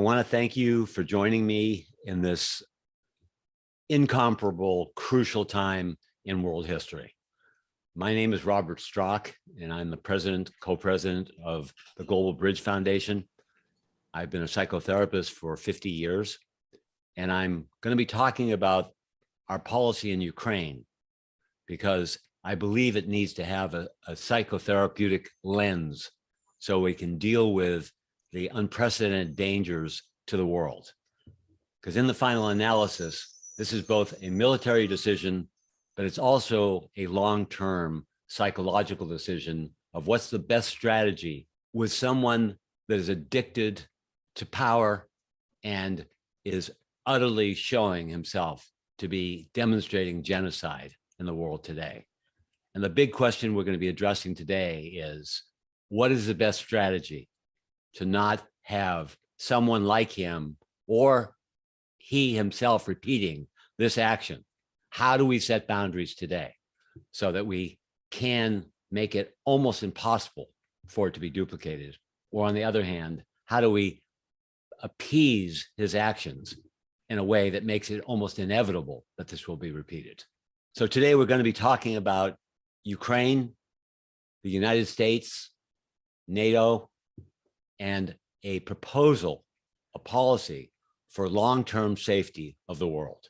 want to thank you for joining me in this incomparable, crucial time in world history. My name is Robert Strock, and I'm the president, co-president of the Global Bridge Foundation. I've been a psychotherapist for 50 years, and I'm going to be talking about our policy in Ukraine because I believe it needs to have a psychotherapeutic lens so we can deal with the unprecedented dangers to the world. Because in the final analysis, this is both a military decision, but it's also a long-term psychological decision of what's the best strategy with someone that is addicted to power and is utterly showing himself to be demonstrating genocide in the world today. And the big question we're going to be addressing today is, what is the best strategy to not have someone like him or he himself repeating this action? How do we set boundaries today so that we can make it almost impossible for it to be duplicated? Or on the other hand, how do we appease his actions in a way that makes it almost inevitable that this will be repeated? So today we're going to be talking about Ukraine, the United States, NATO, and a proposal, a policy for long-term safety of the world.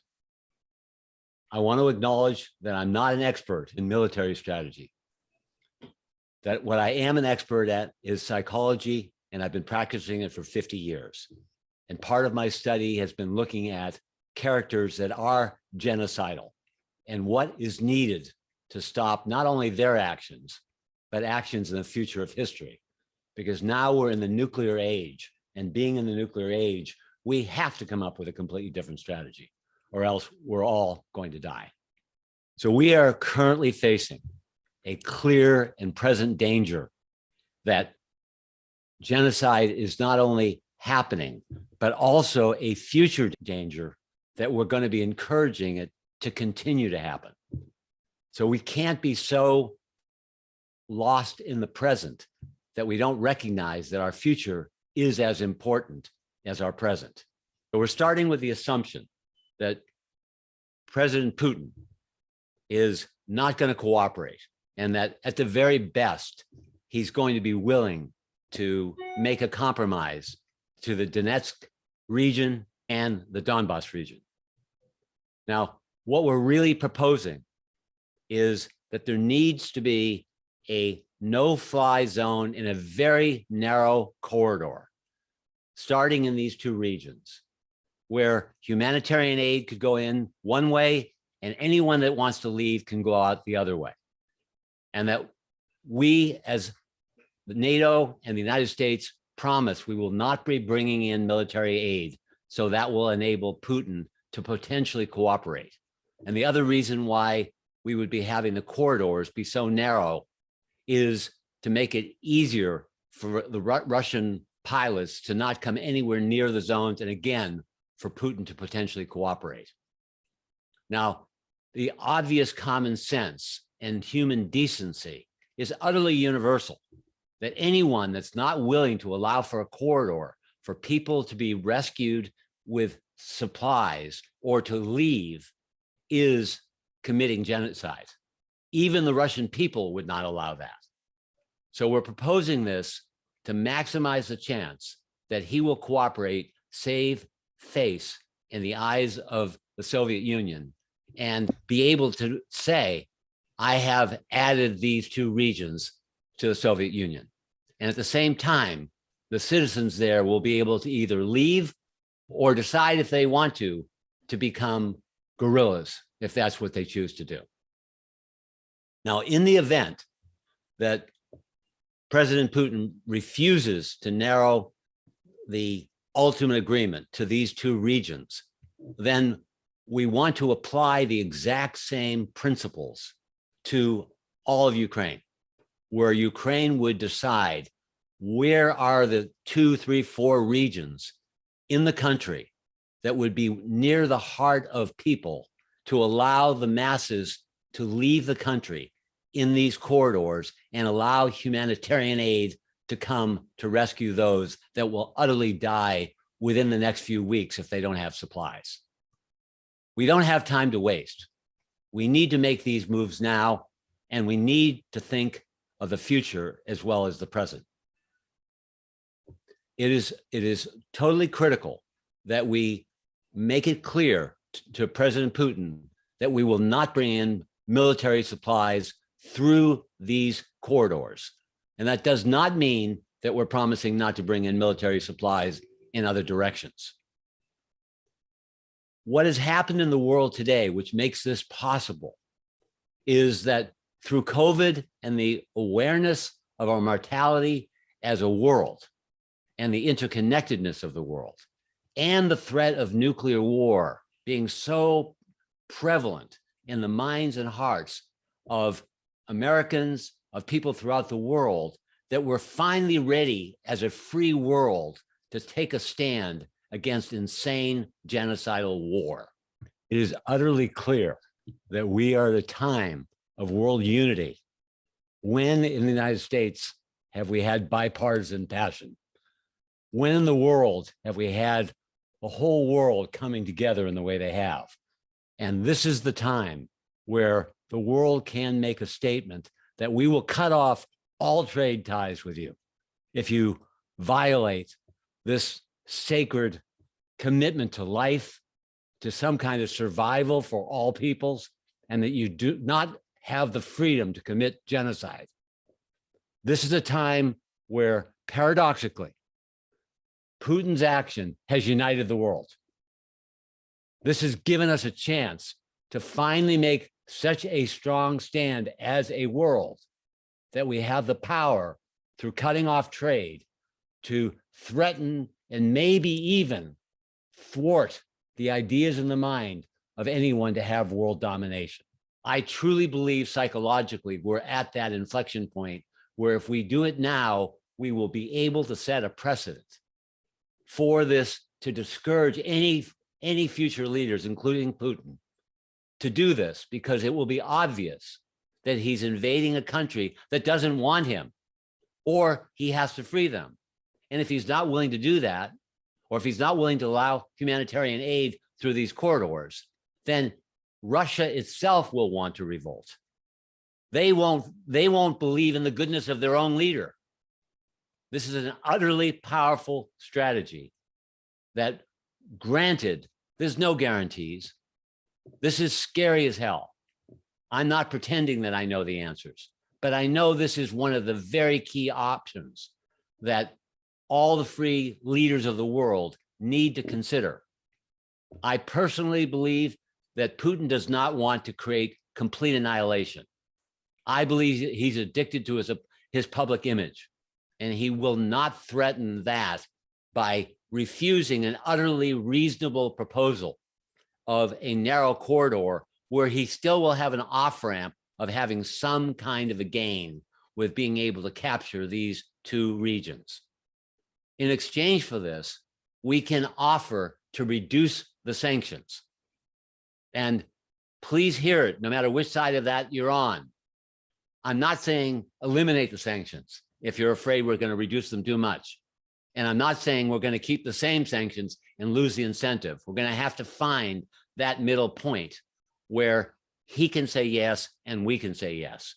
I want to acknowledge that I'm not an expert in military strategy. That what I am an expert at is psychology, and I've been practicing it for 50 years. And part of my study has been looking at characters that are genocidal and what is needed to stop not only their actions, but actions in the future of history. Because now we're in the nuclear age, and being in the nuclear age, we have to come up with a completely different strategy, or else we're all going to die. So we are currently facing a clear and present danger that genocide is not only happening, but also a future danger that we're going to be encouraging it to continue to happen. So we can't be so lost in the present that we don't recognize that our future is as important as our present. So we're starting with the assumption that President Putin is not going to cooperate, and that at the very best, he's going to be willing to make a compromise to the Donetsk region and the Donbas region. Now, what we're really proposing is that there needs to be a no-fly zone in a very narrow corridor, starting in these two regions, where humanitarian aid could go in one way and anyone that wants to leave can go out the other way. And that we, as the NATO and the United States, promise we will not be bringing in military aid, so that will enable Putin to potentially cooperate. And the other reason why we would be having the corridors be so narrow is to make it easier for the Russian pilots to not come anywhere near the zones, and again, for Putin to potentially cooperate. Now, the obvious common sense and human decency is utterly universal, that anyone that's not willing to allow for a corridor for people to be rescued with supplies or to leave is committing genocide. Even the Russian people would not allow that. So we're proposing this to maximize the chance that he will cooperate, save face in the eyes of the Soviet Union, and be able to say, I have added these two regions to the Soviet Union. And at the same time, the citizens there will be able to either leave or decide if they want to become guerrillas, if that's what they choose to do. Now, in the event that President Putin refuses to narrow the ultimate agreement to these two regions, then we want to apply the exact same principles to all of Ukraine, where Ukraine would decide where are the 2, 3, 4 regions in the country that would be near the heart of people to allow the masses to leave the country in these corridors and allow humanitarian aid to come to rescue those that will utterly die within the next few weeks if they don't have supplies. We don't have time to waste. We need to make these moves now, and we need to think of the future as well as the present. It is totally critical that we make it clear to President Putin that we will not bring in military supplies through these corridors. And that does not mean that we're promising not to bring in military supplies in other directions. What has happened in the world today, which makes this possible, is that through COVID and the awareness of our mortality as a world and the interconnectedness of the world and the threat of nuclear war being so prevalent in the minds and hearts of Americans, of people throughout the world, that we're finally ready as a free world to take a stand against insane genocidal war. It is utterly clear that we are at a time of world unity. When in the United States have we had bipartisan passion? When in the world have we had the whole world coming together in the way they have? And this is the time where the world can make a statement that we will cut off all trade ties with you if you violate this sacred commitment to life, to some kind of survival for all peoples, and that you do not have the freedom to commit genocide. This is a time where, paradoxically, Putin's action has united the world. This has given us a chance to finally make such a strong stand as a world that we have the power, through cutting off trade, to threaten and maybe even thwart the ideas in the mind of anyone to have world domination. I truly believe psychologically we're at that inflection point where if we do it now, we will be able to set a precedent for this to discourage any future leaders, including Putin, to do this, because it will be obvious that he's invading a country that doesn't want him, or he has to free them. And if he's not willing to do that, or if he's not willing to allow humanitarian aid through these corridors, then Russia itself will want to revolt. They won't believe in the goodness of their own leader. This is an utterly powerful strategy that, granted, there's no guarantees. This is scary as hell. I'm not pretending that I know the answers, but I know this is one of the very key options that all the free leaders of the world need to consider. I personally believe that Putin does not want to create complete annihilation. I believe he's addicted to his public image, and he will not threaten that by refusing an utterly reasonable proposal of a narrow corridor where he still will have an off-ramp of having some kind of a gain with being able to capture these two regions. In exchange for this, we can offer to reduce the sanctions. And please hear it, no matter which side of that you're on. I'm not saying eliminate the sanctions if you're afraid we're going to reduce them too much. And I'm not saying we're going to keep the same sanctions and lose the incentive. We're going to have to find that middle point where he can say yes and we can say yes.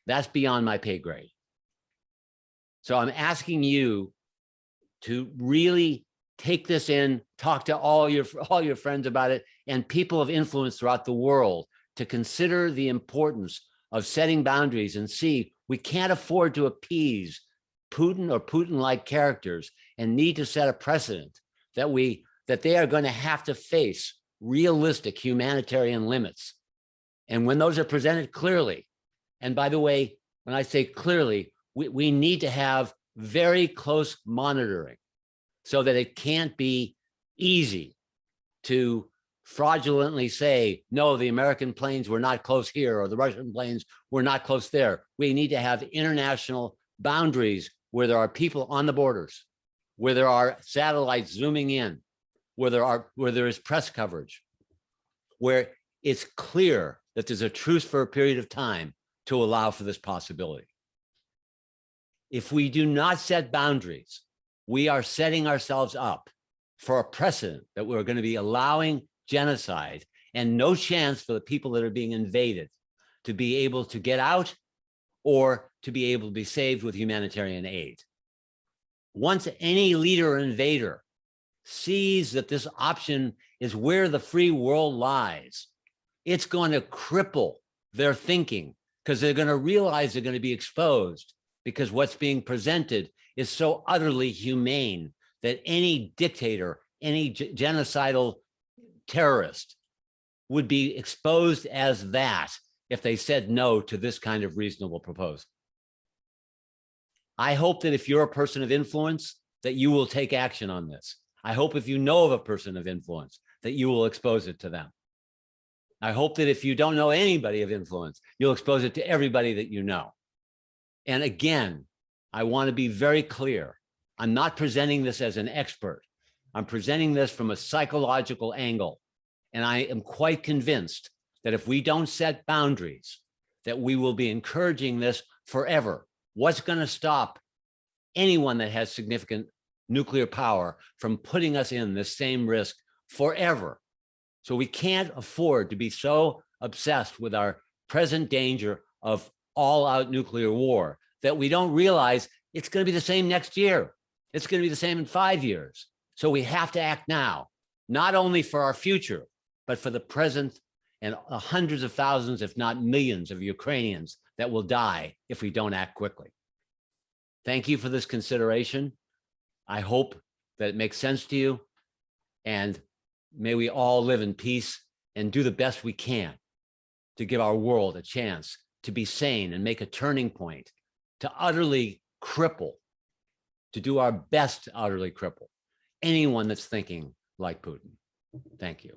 That's beyond my pay grade. So I'm asking you to really take this in, talk to all your friends about it, and people of influence throughout the world to consider the importance of setting boundaries and see we can't afford to appease Putin or Putin-like characters and need to set a precedent that they are going to have to face realistic humanitarian limits. And when those are presented clearly, and by the way, when I say clearly, we need to have very close monitoring so that it can't be easy to fraudulently say, no, the American planes were not close here, or the Russian planes were not close there. We need to have international boundaries where there are people on the borders, where there are satellites zooming in, where there is press coverage, where it's clear that there's a truce for a period of time to allow for this possibility. If we do not set boundaries, we are setting ourselves up for a precedent that we're going to be allowing genocide and no chance for the people that are being invaded to be able to get out or to be able to be saved with humanitarian aid. Once any leader or invader sees that this option is where the free world lies, it's going to cripple their thinking, because they're going to realize they're going to be exposed, because what's being presented is so utterly humane that any dictator, any genocidal terrorist would be exposed as that if they said no to this kind of reasonable proposal. I hope that if you're a person of influence, that you will take action on this. I hope if you know of a person of influence, that you will expose it to them. I hope that if you don't know anybody of influence, you'll expose it to everybody that you know. And again, I want to be very clear. I'm not presenting this as an expert. I'm presenting this from a psychological angle. And I am quite convinced that if we don't set boundaries, that we will be encouraging this forever. What's going to stop anyone that has significant nuclear power from putting us in this same risk forever? So we can't afford to be so obsessed with our present danger of all-out nuclear war that we don't realize it's going to be the same next year. It's going to be the same in 5 years. So we have to act now, not only for our future, but for the present and hundreds of thousands, if not millions of Ukrainians that will die if we don't act quickly. Thank you for this consideration. I hope that it makes sense to you, and may we all live in peace and do the best we can to give our world a chance to be sane and make a turning point, to utterly cripple, to do our best to utterly cripple anyone that's thinking like Putin. Thank you.